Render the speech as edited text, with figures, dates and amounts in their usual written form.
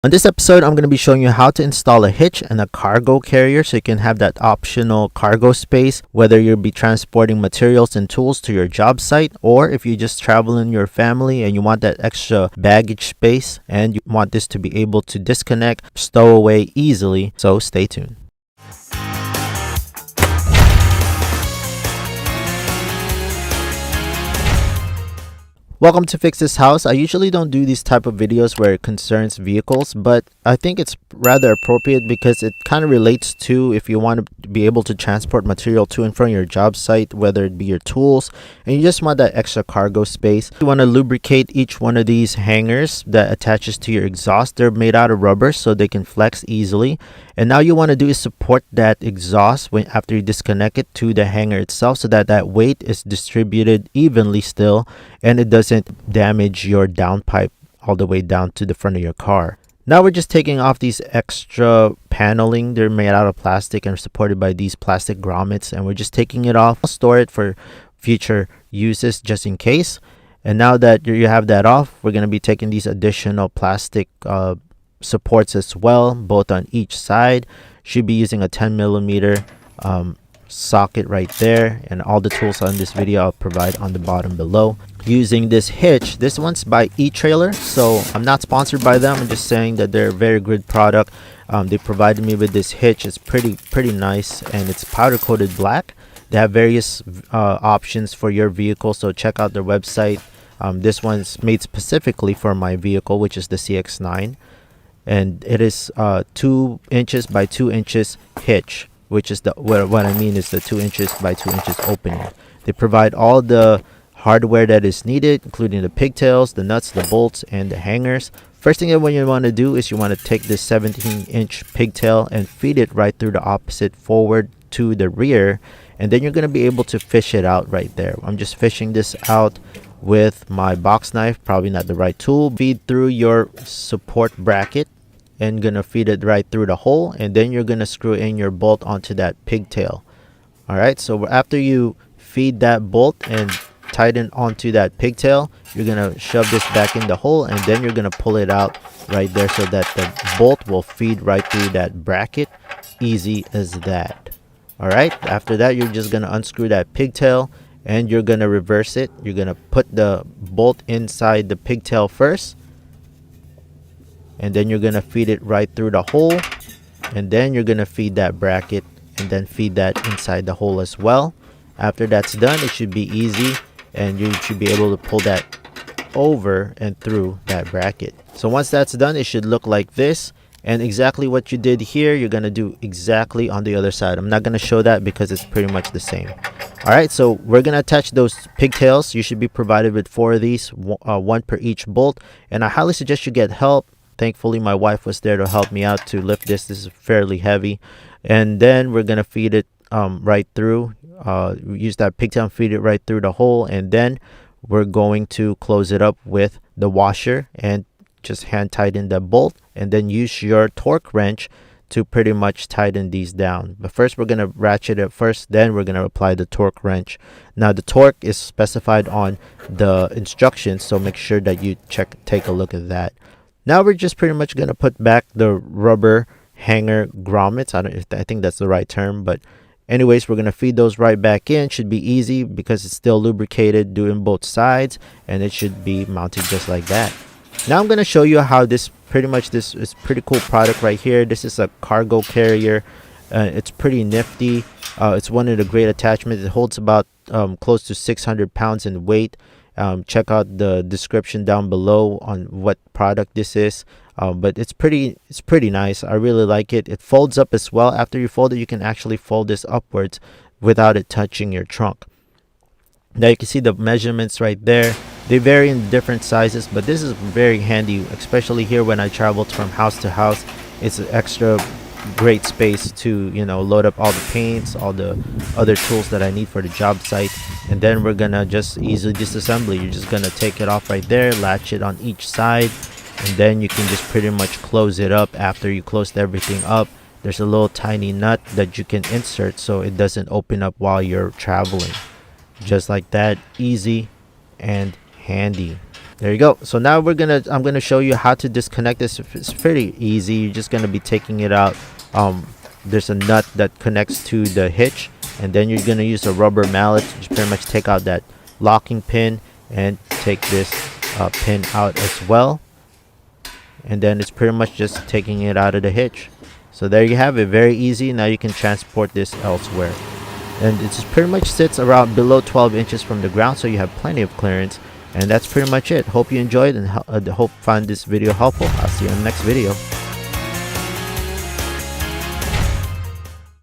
On this episode, I'm going to be showing you how to install a hitch and a cargo carrier so you can have that optional cargo space, whether you'll be transporting materials and tools to your job site, or if you just travel in your family and you want that extra baggage space and you want this to be able to disconnect, stow away easily. So stay tuned. Welcome to Fix This House. I usually don't do these type of videos where it concerns vehicles, but I think it's rather appropriate because it kind of relates to if you want to be able to transport material to and from your job site, whether it be your tools, and you just want that extra cargo space. You want to lubricate each one of these hangers that attaches to your exhaust. They're made out of rubber so they can flex easily. And now you want to do is support that exhaust after you disconnect it to the hanger itself so that that weight is distributed evenly still and it doesn't damage your downpipe all the way down to the front of your car. Now we're just taking off these extra paneling. They're made out of plastic and supported by these plastic grommets, and we're just taking it off. I'll store it for future uses just in case. And now that you have that off, we're going to be taking these additional plastic supports as well, both on each side. Should be using a 10mm socket right there, and all the tools on this video I'll provide on the bottom below. Using this hitch, this one's by E-Trailer, so I'm not sponsored by them. I'm just saying that they're a very good product. They provided me with this hitch. It's pretty nice, and it's powder coated black. They have various options for your vehicle, so check out their website. This one's made specifically for my vehicle, which is the CX-9, and it is 2 inches by 2 inches hitch, which is what I mean is the 2 inches by 2 inches opening. They provide all the hardware that is needed, including the pigtails, the nuts, the bolts, and the hangers. First thing that you want to do is you want to take this 17-inch pigtail and feed it right through the opposite forward to the rear, and then you're going to be able to fish it out right there. I'm just fishing this out with my box knife, probably not the right tool. Feed through your support bracket and gonna feed it right through the hole, and then you're gonna screw in your bolt onto that pigtail. All right, so after you feed that bolt and tighten onto that pigtail, you're gonna shove this back in the hole, and then you're gonna pull it out right there so that the bolt will feed right through that bracket. Easy as that. All right, after that you're just gonna unscrew that pigtail and you're gonna reverse it. You're gonna put the bolt inside the pigtail first, and then you're gonna feed it right through the hole, and then you're gonna feed that bracket and then feed that inside the hole as well. After that's done, it should be easy and you should be able to pull that over and through that bracket. So once that's done, it should look like this, and exactly what you did here you're gonna do exactly on the other side. I'm not gonna show that because it's pretty much the same. All right, so we're gonna attach those pigtails. You should be provided with 4 of these, one per each bolt, and I highly suggest you get help. Thankfully, my wife was there to help me out to lift this. This is fairly heavy. And then we're going to feed it right through. Use that pigtail and feed it right through the hole. And then we're going to close it up with the washer and just hand tighten the bolt. And then use your torque wrench to pretty much tighten these down. But first, we're going to ratchet it first. Then we're going to apply the torque wrench. Now, the torque is specified on the instructions, so make sure that you take a look at that. Now we're just pretty much going to put back the rubber hanger grommets. I think that's the right term, but anyways, we're going to feed those right back in. Should be easy because it's still lubricated doing both sides, and it should be mounted just like that. Now I'm going to show you how this is pretty cool product right here. This is a cargo carrier. It's pretty nifty. It's one of the great attachments. It holds about close to 600 pounds in weight. Check out the description down below on what product this is, but it's pretty nice. I really like it. It folds up as well. After you fold it, you can actually fold this upwards without it touching your trunk. Now you can see the measurements right there. They vary in different sizes, but this is very handy, especially here when I travel from house to house. It's an extra great space to load up all the paints, all the other tools that I need for the job site. And then we're gonna just easily disassembly. You're just gonna take it off right there, latch it on each side, and then you can just pretty much close it up. After you closed everything up, there's a little tiny nut that you can insert so it doesn't open up while you're traveling. Just like that, easy and handy. There you go. So now I'm gonna show you how to disconnect this. It's pretty easy. You're just gonna be taking it out. There's a nut that connects to the hitch, and then you're gonna use a rubber mallet to just pretty much take out that locking pin and take this pin out as well. And then it's pretty much just taking it out of the hitch. So there you have it, very easy. Now you can transport this elsewhere, and it just pretty much sits around below 12 inches from the ground, so you have plenty of clearance. And that's pretty much it. Hope you enjoyed and hope find this video helpful. I'll see you in the next video.